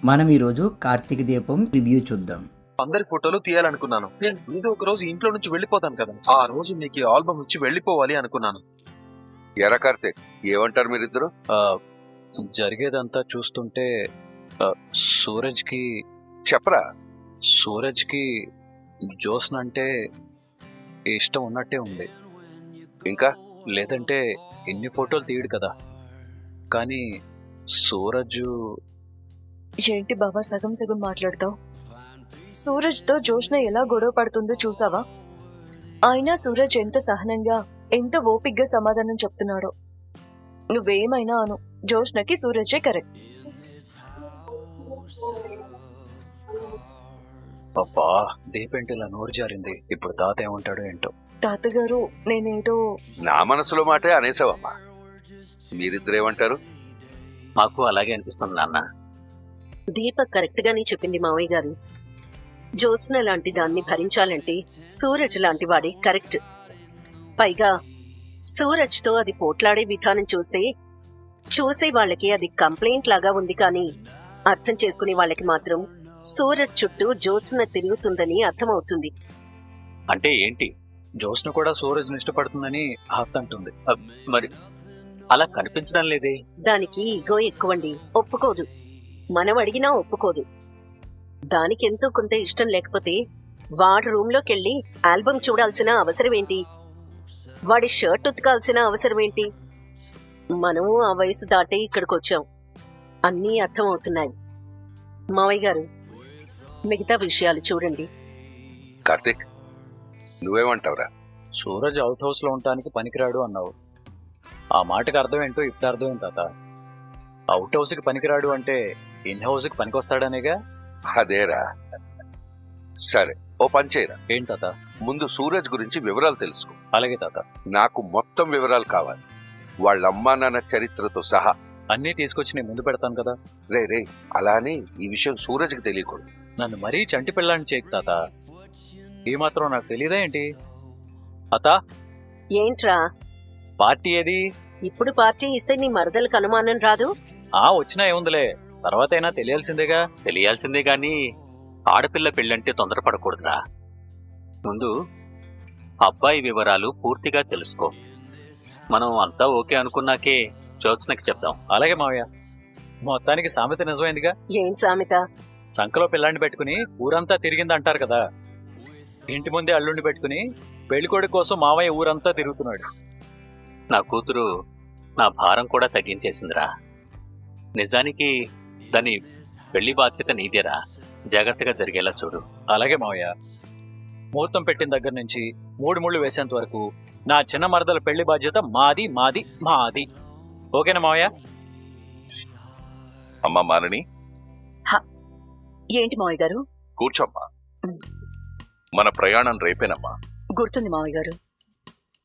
మనం ఈరోజు కార్తీక దీపం రివ్యూ చూద్దాం. అందరి ఫోటోలు తీయాలనుకున్నాను. నేను ఏదో ఒక రోజు ఇంట్లో నుంచి వెళ్ళిపోతాను కదా, ఆ రోజు నీకు ఆల్బమ్ ఇచ్చి వెళ్ళిపోవాలి అనుకున్నాను. ఎరా కార్తీక్, ఏమంటారు మీరిద్దరు? జరిగేదంతా చూస్తుంటే చెప్పరా. సూరజ్కి జోస్న అంటే ఇష్టం ఉన్నట్టే ఉంది. ఇంకా లేదంటే ఎన్ని ఫోటోలు తీయడు కదా. కానీ సూరజ్ ఏంటి బాబా సగం సగం మాట్లాడతావు? సూరజ్తో జోష్న ఎలా గొడవ పడుతుందో చూసావా? అయినా సూరజ్ ఎంత సహనంగా ఎంత ఓపిగ్గా సమాధానం చెప్తున్నాడో. నువ్వేమైనా అను, జోష్నకి సూరజే కరెక్ట్. అబ్బా, దీపేంటి ఇలా నోరు జారింది. ఇప్పుడు తాత ఏమంటాడో ఏంటో. తాతగారు, నేనేదో నా మనసులో మాటే అనేసావమ్మా. మీరిద్దరేమంటారు? మాకు అలాగే అనిపిస్తుంది నాన్న. దీపక్ కరెక్ట్ గానే చెప్పింది మావయ్య గారు. జ్యోత్స్న లాంటి దాన్ని భరించాలంటే సూరజ్ లాంటి వాడే కరెక్ట్. పైగా సూరజ్తో అది పోట్లాడే విధానం చూసే వాళ్ళకి అది కంప్లైంట్ లాగా ఉంది, కానీ అర్థం చేసుకునే వాళ్ళకి మాత్రం సూరజ్ చుట్టూ జ్యోత్స్న తిరుగుతుందని అర్థమవుతుంది. అంటే ఏంటి? జోస్న కూడా సూరజ్ని ఇష్టపడుతుందని హాత్ అంటుంది. మరి అలా కనిపించడం లేదే. దానికి ఈగో ఎక్కువండి, ఒప్పుకోదు. మనం అడిగినా ఒప్పుకోదు. దానికి ఎంతో కొంత ఇష్టం లేకపోతే వాడి రూమ్లోకి వెళ్ళి ఆల్బమ్ చూడాల్సిన అవసరం ఏంటి? వాడి షర్ట్ ఉతకాల్సిన అవసరం ఏంటి? మనము ఆ వయసు దాటే ఇక్కడికి వచ్చాం. అన్నీ అర్థమవుతున్నాయి. మావయ్య గారు, మిగతా విషయాలు చూడండి. కార్తీక్, నువ్వేమంటావురా? సూరజ్ అవుట్ హౌస్ లో ఉండటానికి పనికిరాడు అన్నావు. ఆ మాటకి అర్థం ఏంటో ఇప్పుడు అర్థమైంది తాత. అవుట్ హౌస్ కి పనికిరాడు అంటే ఇన్ హౌస్ కి పనికొస్తాడనేగా. అదేరా. సరే, ఓ పని చేయరా. ఏంటి తాత? ముందు సూరజ్ గురించి వివరాలు తెలుసుకో. అలాగే తాత. నాకు మొత్తం వివరాలు కావాలి, వాళ్ళ అమ్మా నాన్న చరిత్రతో సహా. అన్నీ తీసుకొచ్చి నేను ముందు పెడతాను కదా. రే, అలానే ఈ విషయం సూరజ్కి తెలియకూడదు. నన్ను మరీ చంటి పిల్లాన్ని చేయకు తాత. ఈ మాత్రం నాకు తెలియదా ఏంటి? అత ఏంట్రా పార్టీ ఏది? ఇప్పుడు పార్టీ ఇస్తే నీ మరదలకు అనుమానం రాదు? వచ్చినా ఏముందిలే, తర్వాత అయినా తెలియాల్సిందేగా. తెలియాల్సిందే గాని ఆడపిల్ల పెళ్ళంటే తొందరపడకూడదురా. ముందు అబ్బాయి వివరాలు పూర్తిగా తెలుసుకో. మనం అంతా ఓకే అనుకున్నాకే జ్యోత్స్నకి చెప్దాం. అలాగే మావయ్య. మొత్తానికి సామెత నిజమైందిగా. ఏం సామెత? సంకలో పిల్లాన్ని పెట్టుకుని ఊరంతా తిరిగింది అంటారు కదా. ఇంటి ముందే అల్లుండి పెట్టుకుని పెళ్లికొడుకు కోసం మావయ్య ఊరంతా తిరుగుతున్నాడు. నా కూతురు నా భారం కూడా తగ్గించేసిందిరా. నిజానికి దాని పెళ్లి బాధ్యత నీదేరా. జాగ్రత్తగా జరిగేలా చూడు. అలాగే మావయ్య. ముహూర్తం పెట్టిన దగ్గర నుంచి 3 ముళ్ళు వేసేంత వరకు నా చిన్న మరదల పెళ్లి బాధ్యత మాది మాది మాది. ఓకేనా మావయ్య? అమ్మా మాలిని, ఏంటి మావయ్య గారు? కూర్చోమ్మా. మన ప్రయాణం రేపేనమ్మా. గుర్తుంది మావయ్య గారు,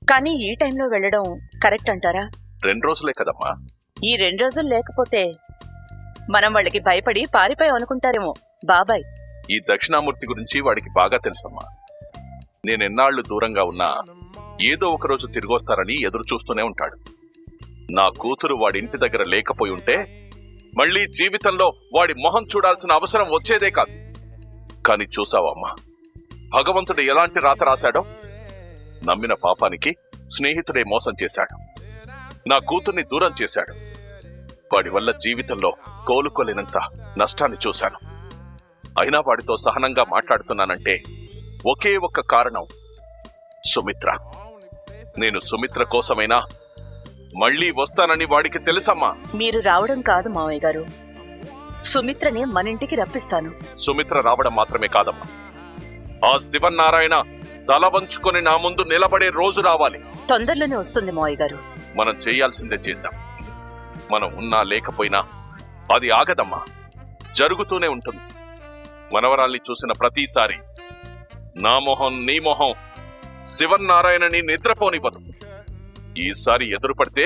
కానీ ఈ టైంలో వెళ్ళడం కరెక్ట్ అంటారా? 2 రోజులే కదమ్మా. ఈ 2 రోజులు లేకపోతే మనం వాళ్ళకి భయపడి పారిపోయాం అనుకుంటారేమో బాబాయ్. ఈ దక్షిణామూర్తి గురించి వాడికి బాగా తెలుసమ్మా. నేనెన్నాళ్లు దూరంగా ఉన్నా ఏదో ఒక రోజు తిరిగొస్తారని ఎదురు చూస్తూనే ఉంటాడు. నా కూతురు వాడి ఇంటి దగ్గర లేకపోయి ఉంటే మళ్ళీ జీవితంలో వాడి మొహం చూడాల్సిన అవసరం వచ్చేదే కాదు. కాని చూసావమ్మా, భగవంతుడు ఎలాంటి రాత రాశాడో. నమ్మిన పాపానికి స్నేహితుడే మోసం చేశాడు. నా కూతుర్ని దూరం చేశాడు. వాడి వల్ల జీవితంలో కోలుకోలేనంత నష్టాన్ని చూశాను. అయినా వాడితో సహనంగా మాట్లాడుతున్నానంటే ఒకే ఒక్క కారణం, సుమిత్ర. నేను సుమిత్ర కోసమైనా మళ్ళీ వస్తానని వాడికి తెలుసమ్మా. మీరు రావడం కాదు మావయ్య గారు, సుమిత్రని మన ఇంటికి రప్పిస్తాను. సుమిత్ర రావడం మాత్రమే కాదమ్మా, ఆ శివన్నారాయణ తల వంచుకొని నా ముందు నిలబడే రోజు రావాలి. తొందరలోనే వస్తుంది మావయ్య గారు. మనం చేయాల్సిందే చేశాం. మనం ఉన్నా లేకపోయినా అది ఆగదమ్మా, జరుగుతూనే ఉంటుంది. మనవరాల్ని చూసిన ప్రతిసారి నా మొహం నీ మొహం శివన్నారాయణని నిద్రపోనివ్వదు. ఈసారి ఎదురుపడితే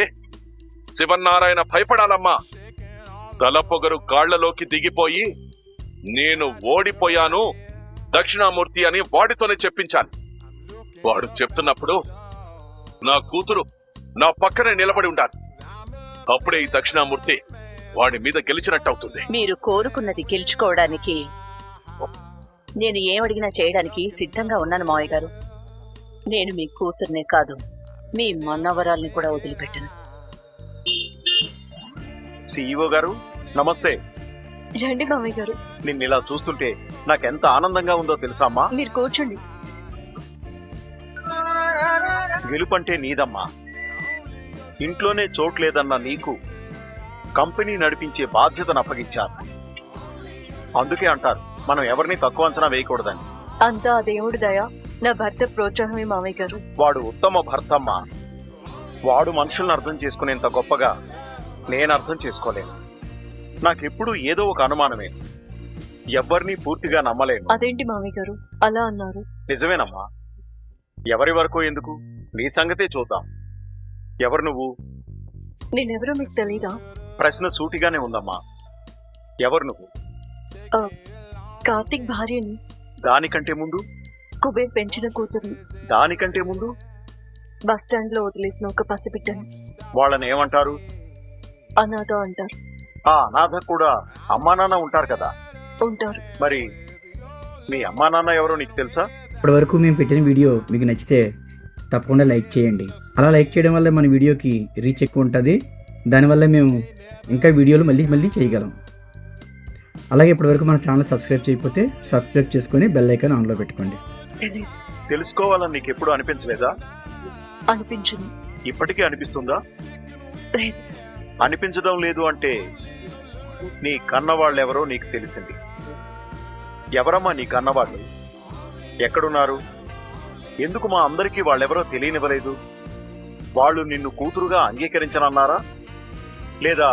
శివన్నారాయణ భయపడాలమ్మా. తలపొగరు కాళ్లలోకి దిగిపోయి నేను ఓడిపోయాను దక్షిణామూర్తి అని వాడితోనే చెప్పించాను. వాడు చెప్తున్నప్పుడు నా కూతురు నా పక్కనే నిలబడి ఉండాలి. అప్పుడే ఈ దక్షిణామూర్తి వాడి మీద గెలిచినట్టు అవుతుంది. మీరు కోరుకున్నది గెలుచుకోవడానికి నేను ఏమడిగినా చేయడానికి సిద్ధంగా ఉన్నాను మావయ్య గారు. నేను మీ కూతుర్నే కాదు, మీ మన్నవరాల్ని కూడా వదిలిపెట్టను. సిఇఓ గారు నమస్తే. రండి మామయ్య గారు. నిన్ను ఇలా చూస్తుంటే నాకెంత ఆనందంగా ఉందో తెలుసా అమ్మా. మీరు కూర్చోండి. గెలుపంటే నీదమ్మా. ఇంట్లోనే చోట్లేదన్న నీకు కంపెనీ నడిపించే బాధ్యతను అప్పగించారు. అందుకే అంటారు మనం ఎవరిని తక్కువ అంచనా వేయకూడదని. అంతా ఆ దేవుడి దయ, నా భర్త ప్రోత్సాహమే మామయ్య గారు. వాడు ఉత్తమ భర్తమ్మా. వాడు మనుషుల్ని అర్థం చేసుకునేంత గొప్పగా నేను అర్థం చేసుకోలేను. నాకెప్పుడు ఏదో ఒక అనుమానమే. ఎవ్వరినీ పూర్తిగా నమ్మలేను. అదేంటి మామయ్య గారు అలా అన్నారు? నిజమేనమ్మా. ఎవరి వరకు ఎందుకు, నీ సంగతే చూద్దాం. ఎవరు నువ్వు? నేనెవరో మీకు తెలీదా? ప్రశ్న సూటిగానే ఉందమ్మా. ఎవరు నువ్వు? కార్తీక్ భార్యని. దానికంటే ముందు? కుబేర్ పెంచిన కూతుర్ని. దానికంటే ముందు? బస్ స్టాండ్ లో వదిలేసిన ఒక పసిబిడ్డని. వాళ్ళని ఏమంటారు? అనాథ అంటారు. ఆ అనాథ కూడా అమ్మా నాన్న ఉంటారు కదా. ఉంటారు. మరి మీ అమ్మా నాన్న ఎవరో నీకు తెలుసా? ఇప్పటి వరకు మేము పెట్టిన వీడియో మీకు నచ్చితే తప్పకుండా లైక్ చేయండి. అలా లైక్ చేయడం వల్ల మన వీడియోకి రీచ్ ఎక్కువ ఉంటుంది. దానివల్ల మేము ఇంకా వీడియోలు మళ్ళీ చేయగలం. అలాగే ఇప్పటివరకు మన ఛానల్ సబ్స్క్రైబ్ చేయకపోతే సబ్స్క్రైబ్ చేసుకొని బెల్ ఐకాన్ ఆన్లో పెట్టుకోండి. తెలీదు. తెలుసుకోవాలని నీకు ఎప్పుడు అనిపించలేదా? అనిపించింది. ఇప్పటికీ అనిపిస్తుందా? లేదు. అనిపించడం లేదు అంటే నీ కన్నవాళ్ళెవరో నీకు తెలిసింది. ఎవరమ్మా నీ కన్నవాళ్ళు? ఎక్కడున్నారు? ఎందుకు మా అందరికీ వాళ్ళెవరో తెలియనివ్వలేదు? వాళ్ళు నిన్ను కూతురుగా అంగీకరించనన్నారా, లేదా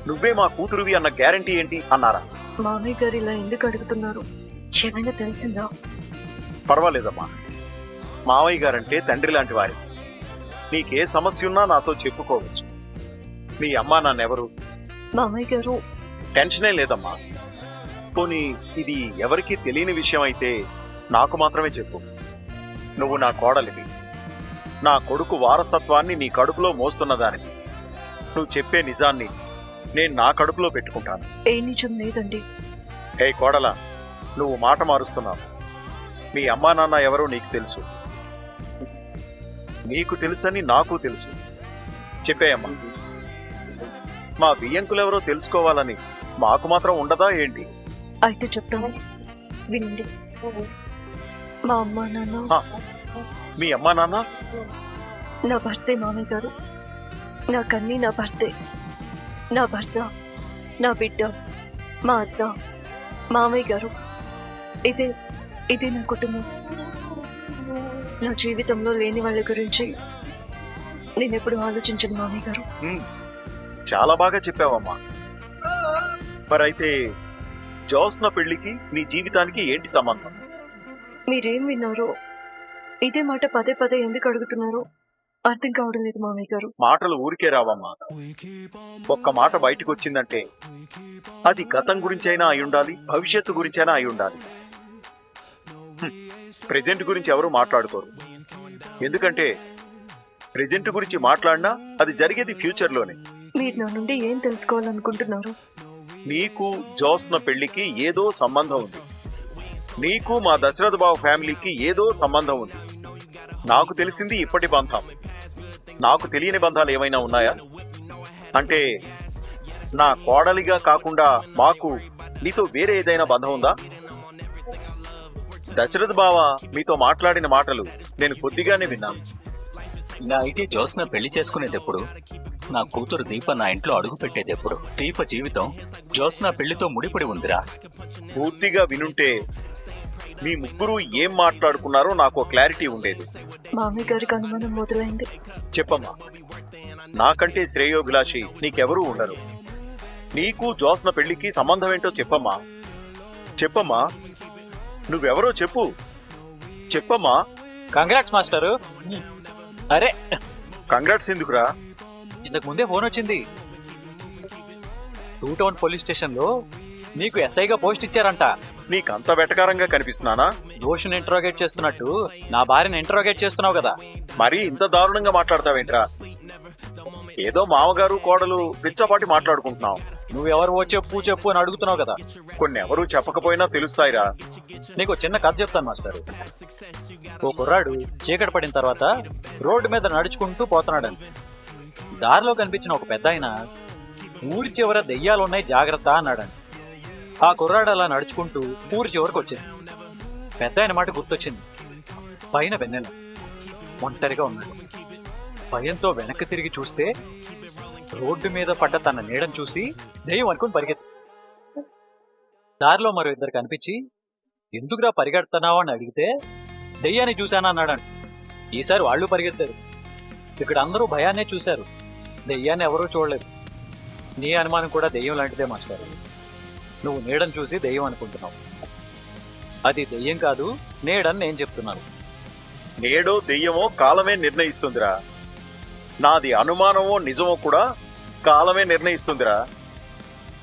నువ్వే మా కూతురువి అన్న గ్యారంటీ ఏంటి అన్నారా? మామయ్య గారు ఇలా ఎందుకు అడుగుతున్నారు? ఏమైనా తెలిసిందా? పర్వాలేదమ్మా. మావయ్య గారంటే తండ్రి లాంటి వారి. నీకే సమస్య ఉన్నా నాతో చెప్పుకోవచ్చు. మీ అమ్మా నాన్నెవరు? మామయ్య గారు. టెన్షనే లేదమ్మా. పోనీ ఇది ఎవరికీ తెలియని విషయం అయితే నాకు మాత్రమే చెప్పు. నువ్వు నా కోడలివి. నా కొడుకు వారసత్వాన్ని నీ కడుపులో మోస్తున్నదానివి. నువ్వు చెప్పే నిజాన్ని నేను నా కడుపులో పెట్టుకుంటాను. ఏ నిజం లేదండి. హే కోడలా, నువ్వు మాట మారుస్తున్నావు. మీ అమ్మా నాన్న ఎవరో నీకు తెలుసు. నీకు తెలుసని నాకు తెలుసు. చెప్పేయమ్మా. మా బియ్యంకులెవరో తెలుసుకోవాలని మాకు మాత్రం ఉండదా ఏంటి? అయితే చెప్తాను, వినండి. మా అమ్మా నాన్న. మీ అమ్మా నాన్న? నా భర్తే మామయ్య గారు. నాకన్నీ నా భర్తే. నా భర్త, నా బిడ్డ, మా అత్త, మామయ్య గారు. ఇదే నా కుటుంబం. నా జీవితంలో లేని వాళ్ళ గురించి నేనెప్పుడు ఆలోచించను మామయ్య గారు. చాలా బాగా చెప్పావమ్మా. మరైతే జోస్న పెళ్లికి నీ జీవితానికి ఏంటి సంబంధం? మీరేం విన్నారో ఇదే మాట పదే పదే ఎందుకు అడుగుతున్నారో అర్థం కావడం లేదు మామయ్య గారు. మాటలు ఊరికే రావమ్మా. ఒక్క మాట బయటకు వచ్చిందంటే అది గతం గురించైనా అయి ఉండాలి, భవిష్యత్తు గురించైనా అయి ఉండాలి. ప్రెజెంట్ గురించి ఎవరు మాట్లాడుకోరు. ఎందుకంటే ప్రెజెంట్ గురించి మాట్లాడినా అది జరిగేది ఫ్యూచర్లోనే. మీరు నా నుండి ఏం తెలుసుకోవాలనుకుంటున్నారు? నీకు జోస్న పెళ్లికి ఏదో సంబంధం ఉంది. నీకు మా దశరథ బాబు ఫ్యామిలీకి ఏదో సంబంధం ఉంది. నాకు తెలిసింది ఇప్పటి బంధం. నాకు తెలియని బంధాలు ఏమైనా ఉన్నాయా? అంటే నా కోడలిగా కాకుండా మాకు నీతో వేరే ఏదైనా బంధం ఉందా? దశరథ బావ మీతో మాట్లాడిన మాటలు నేను కొద్దిగానే విన్నాను. నా అయితే జోస్న పెళ్లి చేసుకునేటప్పుడు, నా కూతురు దీప నా ఇంట్లో అడుగు పెట్టేటప్పుడు దీప జీవితం జోస్న పెళ్లితో ముడిపడి ఉందిరా. పూర్తిగా వినుంటే మీ ముగ్గురు ఏం మాట్లాడుకున్నారో నాకు క్లారిటీ ఉండేది. మామయ్య గారికి అనుమానం మొదలైంది. చెప్పమ్మా. నాకంటే శ్రేయోభిలాషి నీకెవరూ ఉండరు. నీకు జోస్న పెళ్లికి సంబంధం ఏంటో చెప్పమ్మా. చెప్పమ్మా. నువ్వెవరో చెప్పు. చెప్పమ్మా. Congrats master. అరే కంగ్రాట్స్ ఎందుకురా? ఇంతకు ముందే ఫోన్ వచ్చింది. 2 టౌన్ పోలీస్ స్టేషన్ లో నీకు ఎస్ఐగా పోస్ట్ ఇచ్చారంట. నీకంత వెటకారంగా కనిపిస్తున్నానా? దోషుని ఇంట్రోగేట్ చేస్తున్నట్టు నా భార్యను ఇంట్రోగేట్ చేస్తున్నావు కదా. మరీ ఇంత దారుణంగా మాట్లాడతావేంట్రా? ఏదో మామగారు కోడలు పిచ్చపాటి మాట్లాడుకుంటున్నాం. నువ్వెవరు చెప్పు అని అడుగుతున్నావు కదా. కొన్ని ఎవరు చెప్పకపోయినా తెలుస్తాయిరా. నీకు చిన్న కథ చెప్తాను మాస్టర్. ఓ కుర్రాడు చీకటి పడిన తర్వాత రోడ్డు మీద నడుచుకుంటూ పోతున్నాడని. దారిలో కనిపించిన ఒక పెద్ద ఆయన ఊరి చివర దెయ్యాలున్నాయి జాగ్రత్త అన్నాడని. ఆ కుర్రాడు అలా నడుచుకుంటూ ఊరి చివరికి వచ్చేసింది. పెద్ద ఆయన మాట గుర్తొచ్చింది. పైన వెన్నెల ఒంటరిగా ఉన్నాడు. భయంతో వెనక్కి తిరిగి చూస్తే రోడ్డు మీద పడ్డ తన నీడను చూసి దెయ్యం అనుకుని పరిగెత్తి. దారిలో మరో ఇద్దరు కనిపించి ఎందుకురా పరిగెడుతున్నావు అని అడిగితే దెయ్యాన్ని చూశానా అన్నాడు. ఈసారి వాళ్ళు పరిగెత్తారు. ఇక్కడ అందరూ భయాన్నే చూశారు, దెయ్యాన్ని ఎవరూ చూడలేదు. నీ అనుమానం కూడా దెయ్యం లాంటిదే మాస్టర్. నువ్వు నీడను చూసి దెయ్యం అనుకుంటున్నావు. అది దెయ్యం కాదు, నీడని నేను చెప్తున్నాను. నేడో దెయ్యమో కాలమే నిర్ణయిస్తుందిరా. నాది అనుమానమో నిజమో కూడా కాలమే నిర్ణయిస్తుందిరా.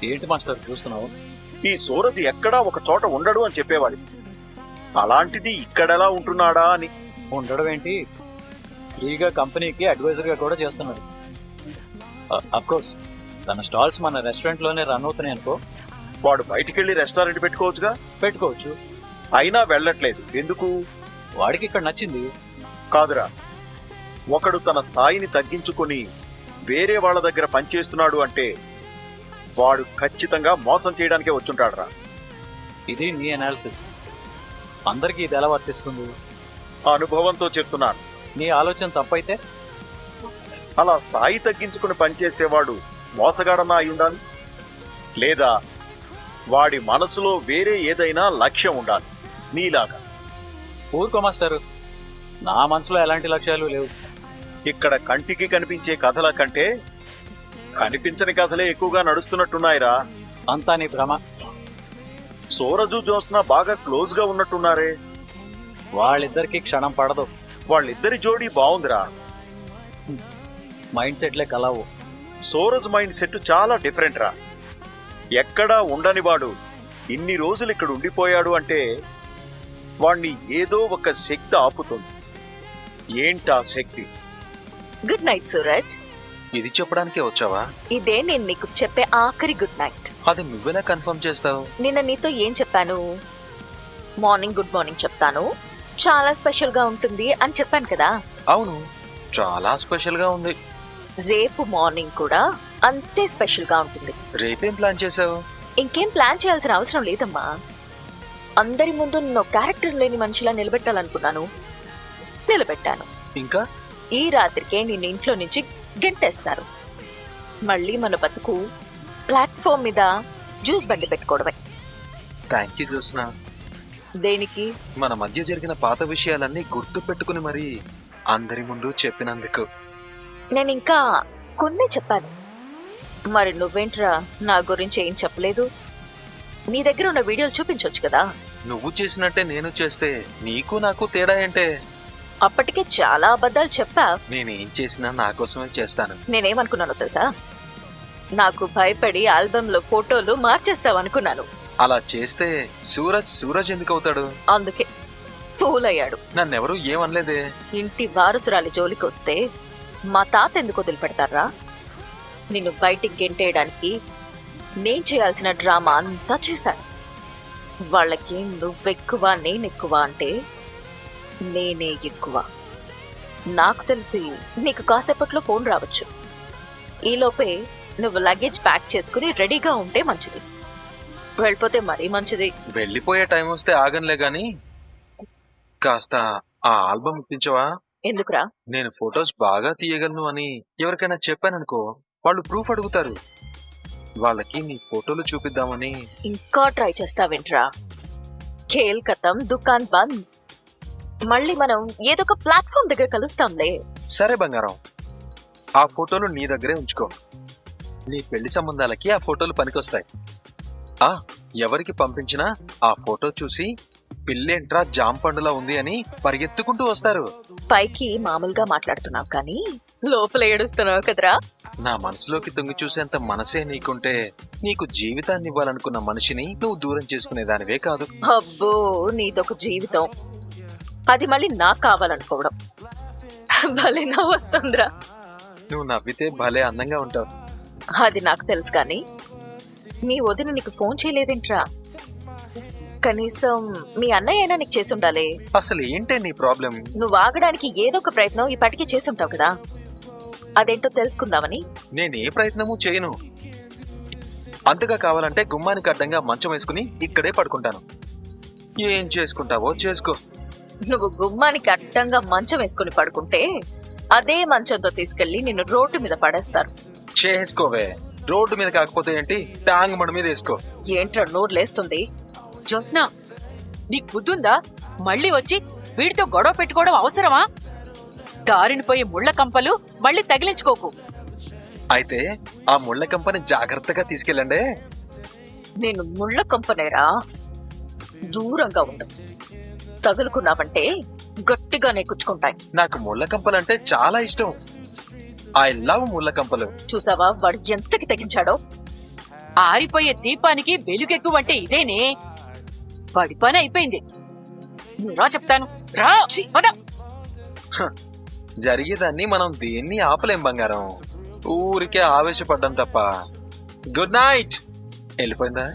ఏంటి మాస్టర్ చూస్తున్నావు? ఈ సూరజ్ ఎక్కడా ఒక చోట ఉండడు అని చెప్పేవాడి. అలాంటిది ఇక్కడెలా ఉంటున్నాడా అని. ఉండడం ఏంటి, ఫ్రీగా కంపెనీకి అడ్వైజర్గా కూడా చేస్తున్నాడు. అఫ్కోర్స్ తన స్టాల్స్ మన రెస్టారెంట్లోనే రన్ అవుతున్నాయి అనుకో. వాడు బయటికెళ్ళి రెస్టారెంట్ పెట్టుకోవచ్చుగా. పెట్టుకోవచ్చు. అయినా వెళ్ళట్లేదు ఎందుకు? వాడికి ఇక్కడ నచ్చింది. కాదురా, ఒకడు తన స్థాయిని తగ్గించుకొని వేరే వాళ్ళ దగ్గర పనిచేస్తున్నాడు అంటే వాడు ఖచ్చితంగా మోసం చేయడానికే వచ్చుంటాడురా. ఇది నీ అనాలిసిస్. అందరికీ ఇది ఎలా వర్తిస్తుంది? అనుభవంతో చెప్తున్నాను. నీ ఆలోచన తప్పైతే? అలా స్థాయి తగ్గించుకుని పనిచేసేవాడు మోసగాడన్నా అయి ఉండాలి, లేదా వాడి మనసులో వేరే ఏదైనా లక్ష్యం ఉండాలి నీలాగా. ఊరుకో మాస్టారు, నా మనసులో ఎలాంటి లక్ష్యాలు లేవు. ఇక్కడ కంటికి కనిపించే కథల కంటే కనిపించని కథలే ఎక్కువగా నడుస్తున్నట్టున్నాయిరా. అంతా నీ భ్రమ. సూరజు జ్యోత్స్న బాగా క్లోజ్ గా ఉన్నట్టున్నారే. వాళ్ళిద్దరికి క్షణం పడదు. వాళ్ళిద్దరి జోడీ బాగుందిరా. మైండ్ సెట్లే కలవు. సూరజ్ మైండ్ సెట్ చాలా డిఫరెంట్ రా. ఎక్కడా ఉండని వాడు ఇన్ని రోజులు ఇక్కడ ఉండిపోయాడు అంటే వాణ్ణి ఏదో ఒక శక్తి ఆపుతుంది. ఏంటా శక్తి? Good night Suraj. ఇది చెప్పడానికే వచ్చావా? ఇదే నేను నీకు చెప్పే ఆఖరి గుడ్ నైట్. అది నువ్వెలా కన్ఫర్మ్ చేస్తావు? నిన్న నీతో ఏం చెప్పాను? మార్నింగ్ గుడ్ మార్నింగ్ చెప్తాను, చాలా స్పెషల్ గా ఉంటుంది అని చెప్పాను కదా. అవును, చాలా స్పెషల్ గా ఉంది. రేపు మార్నింగ్ కూడా అంతే స్పెషల్ గా ఉంటుంది. రేపేం ప్లాన్ చేసావు? ఇంకేం ప్లాన్ చేయాల్సిన అవసరం లేదమ్మా. అందరి ముందు నిన్ను క్యారెక్టర్ లేని మనిషిలా నిలబెట్టాలనుకున్నాను, నిలబెట్టాను. ఇంకా ఈ రాత్రికే నిన్ను ఇంట్లో నుంచి గెంటేస్తారు. మళ్ళీ మన బతుకు ప్లాట్ఫామ్ మీద జ్యూస్ బండి పెట్టుకోవడమే. Thank you Jyotsna. దేనికి? మన మధ్య జరిగిన పాత విషయాలన్నీ గుర్తు పెట్టుకుని మరీ అందరి ముందు చెప్పినందుకు. నేను ఇంకా కొన్ని చెప్పాను, మరి నువ్వేంట్రా నా గురించి ఏం చెప్పలేదు? నీ దగ్గర ఉన్న వీడియోలు చూపించొచ్చు కదా. నువ్వు చేసినట్టే నేను చేస్తే నీకు నాకు తేడా ఏంటే? అప్పటికే చాలా అబద్ధాలు చెప్పా. నేనేం చేసినా నా కోసమే చేస్తాను. నేనేమనుకున్నానో తెలుసా? నాకు భయపడి ఆల్బంలో ఫోటోలు మార్చేస్తావనుకున్నాను. అలా చేస్తే సూరజ్ ఎందుకు అవుతాడు? అందుకే ఫూల్ అయ్యాడు. నన్నెవరూ ఏమనలేదే. ఇంటి వారసురాలి జోలికి వస్తే మా తాత ఎందుకు వదిలిపెడతారా? నిన్ను బయటికి గెంటేయడానికి నేను చేయాల్సిన డ్రామా అంతా చేశాను. వాళ్ళకి నువ్వెక్కువ నేనెక్కువ అంటే నేనే ఎక్కువ. నాకు తెలిసి నీకు కాసేపట్లో ఫోన్ రావచ్చు. ఈలోపే నువ్వు లగేజ్ ప్యాక్ చేసుకుని రెడీగా ఉంటే మంచిది. వెళ్ళిపోతే మరీ మంచిది. వెళ్ళిపోయే టైం వస్తే ఆగనులే గాని కాస్త ఆ ఆల్బమ్ ఇప్పించవా? ఎందుకురా? నేను ఫొటోస్ బాగా తీయగలను అని ఎవరికైనా చెప్పాననుకో, వాళ్ళు ప్రూఫ్ అడుగుతారు. వాళ్ళకి నీ ఫోటోలు చూపిద్దామని. ఇంకా ట్రై చేస్తావేంట్రా? ఖేల్ ఖతం, దుకాన్ బంద్. మళ్ళీ మనం ఏదో ఒక ప్లాట్ఫామ్ దగ్గర కలుస్తాంలే. సరే బంగారం, ఆ ఫోటోలు నీ దగ్గరే ఉంచుకో. నీ పెళ్లి సంబంధాలకి ఆ ఫోటోలు పనికొస్తాయి. ఎవరికి పంపించినా ఆ ఫోటో చూసి పిల్లేంట్రా జాంపండులా ఉంది అని పరిగెత్తుకుంటూ వస్తారు. పైకి మామూలుగా మాట్లాడుతున్నావు కానీ లోపల ఏడుస్తున్నావు కదరా. నా మనసులోకి తొంగి చూసేంత మనసే నీకుంటే నీకు జీవితాన్ని ఇవ్వాలనుకున్న మనిషిని నువ్వు దూరం చేసుకునేదానివే కాదు. అబ్బో, నీదొక జీవితం, అది మళ్ళీ నాకు కావాలనుకోవడం. భలే నవ్వు వస్తుందిరా. నువ్వు నవ్వితే భలే అందంగా ఉంటావు. అది నాకు తెలుసు కానీ మీ వదిన నీకు ఫోన్ చేయలేదేంట్రా? కనీసం మీ అన్నయ్య అయినా నీకు చేసి ఉండాలి. అసలు ఏంటే నీ ప్రాబ్లం? నువ్వు ఆగడానికి ఏదో ఒక ప్రయత్నం ఈ పాటికి చేసి ఉంటావు కదా, అదేంటో తెలుసుకుందామని. నేను ఏ ప్రయత్నము చేయను. అంతగా కావాలంటే గుమ్మానికి అడ్డంగా మంచం వేసుకుని ఇక్కడే పడుకుంటాను. ఏం చేసుకుంటావో చేసుకో. నువ్వు గుమ్మానికి అడ్డంగా మంచం వేసుకుని పడుకుంటే అదే మంచంతో తీసుకెళ్లి నిన్ను రోడ్డు మీద పడేస్తారు. చేసుకోవే. రోడ్డు మీద కాకపోతే ఏంటి, టాంగ్ మడి మీద వేసుకో. ఏంట్రా నోరు లేస్తుంది? జోస్నా, నీకు బుద్ధుందా? మళ్ళీ వచ్చి వీడితో గొడవ పెట్టుకోవడం అవసరమా? దారిని పోయే ముళ్ళ కంపలు మళ్ళీ తగిలించుకోకు. అయితే ఆ ముళ్ళ కంపని జాగ్రత్తగా తీసుకెళ్ళండి. నేను ముళ్ళ కంపనేరా, దూరంగా ఉండు. తగులుకున్నావంటే గట్టిగానే కుచ్చుకుంటాయి. నాకు ముళ్ళ కంపలంటే చాలా ఇష్టం. ఐ లవ్ ముళ్ళ కంపలు. చూసావా వాడు ఎంతకి తెగించాడో? ఆరిపోయే దీపానికి వెలుగెక్కువంటే ఇదేనే. వాడి పని అయిపోయింది. నువ్వురా చెప్తాను. రా పద. జరిగేదాన్ని మనం దేన్ని ఆపలేం బంగారం. ఊరికే ఆవేశపడ్డాం తప్ప. Good night. వెళ్ళిపోయిందా?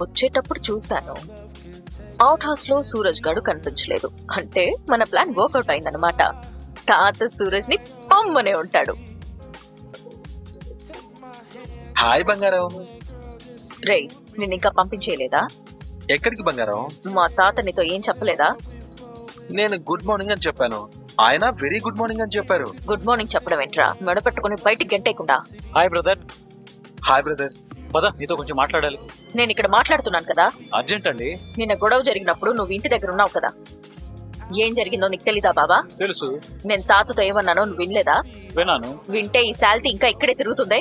వచ్చేటప్పుడు చూశాను, అవుట్ హౌస్ లో సూరజ్ గడు కనిపించలేదు. అంటే మన ప్లాన్ వర్కౌట్ అయిందనమాట. తాత సూరజ్ ని పొమ్మనే ఉంటాడు. హాయ్ బంగారం. రేయ్, నేను ఇంకా పంపించేయలేదా? ఎక్కడికి బంగారం? మా తాత నీతో ఏం చెప్పలేదా? నేను గుడ్ మార్నింగ్ అని చెప్పాను, ఆయన వెరీ గుడ్ మార్నింగ్ అని చెప్పారు. గుడ్ మార్నింగ్ చెప్పడం ఏంట్రా, మెడపెట్టుకుని బయటికి గంటేయకుండా. Hi brother. Hi brother. పద, నీతో కొంచెం మాట్లాడాలి. నేను ఇక్కడ మాట్లాడుతున్నాను కదా. అర్జెంట్ అండి. నిన్న గొడవ జరిగినప్పుడు నువ్వు ఇంటి దగ్గర ఉన్నావు కదా. ఏం జరిగిందో నీకు తెలీదా బాబా? తెలుసు. నేను తాతతో ఏమన్నానో నువ్వు వినలేదా? విన్నాను. వింటే ఈ శాల్తీ ఇంకా ఇక్కడే తిరుగుతుందే.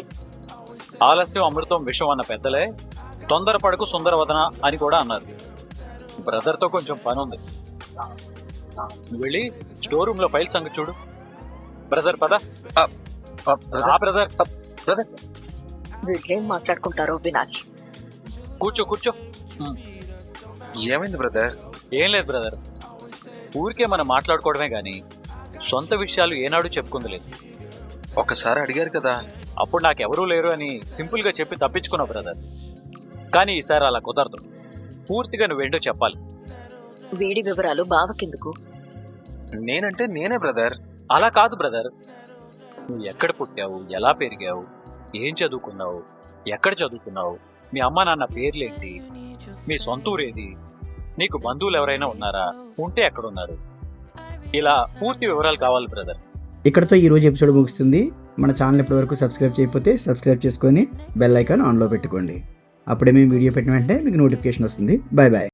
ఆలస్యం అమృతం విషం అన్న పెద్దలే తొందరపడకు సుందరవదన అని కూడా అన్నారు. బ్రదర్తో కొంచెం పని ఉంది. నువ్వు వెళ్ళి స్టోర్ రూమ్ లో ఫైల్ సంగతి చూడు. బ్రదర్ పద. బ్రదర్. బ్రదర్ వీళ్ళేం మాట్లాడుకుంటారో వినాలి. కూర్చో కూర్చో. ఏమైంది బ్రదర్? ఏం లేదు బ్రదర్, ఊరికే మనం మాట్లాడుకోవడమే గాని సొంత విషయాలు ఏనాడు చెప్పుకుంది లేదు. ఒకసారి అడిగారు కదా. అప్పుడు నాకెవరూ లేరు అని సింపుల్ గా చెప్పి తప్పించుకున్నావు బ్రదర్. కానీ ఈసారి అలా కుదరదు. పూర్తిగా నువ్వేంటో చెప్పాలి. వీడి వివరాలు బావకెందుకు? నేనంటే నేనే బ్రదర్. అలా కాదు బ్రదర్, నువ్వు ఎక్కడ పుట్టావు, ఎలా పెరిగావు, ఏం చదువుకున్నావు, ఎక్కడ చదువుకున్నావు, మీ అమ్మ నాన్న పేర్లేంటి, మీ సొంత ఊరేది, నీకు బంధువులు ఎవరైనా ఉన్నారా, ఉంటే ఎక్కడున్నారు, ఇలా పూర్తి వివరాలు కావాలి బ్రదర్. ఇక్కడతో ఈరోజు ఎపిసోడ్ ముగుస్తుంది. మన ఛానల్ ఇప్పటివరకు సబ్స్క్రైబ్ చేయకపోతే సబ్స్క్రైబ్ చేసుకొని బెల్ ఐకాన్ ఆన్లో పెట్టుకోండి. అప్పుడే మేము వీడియో పెట్టిన వెంటనే మీకు నోటిఫికేషన్ వస్తుంది. Bye bye.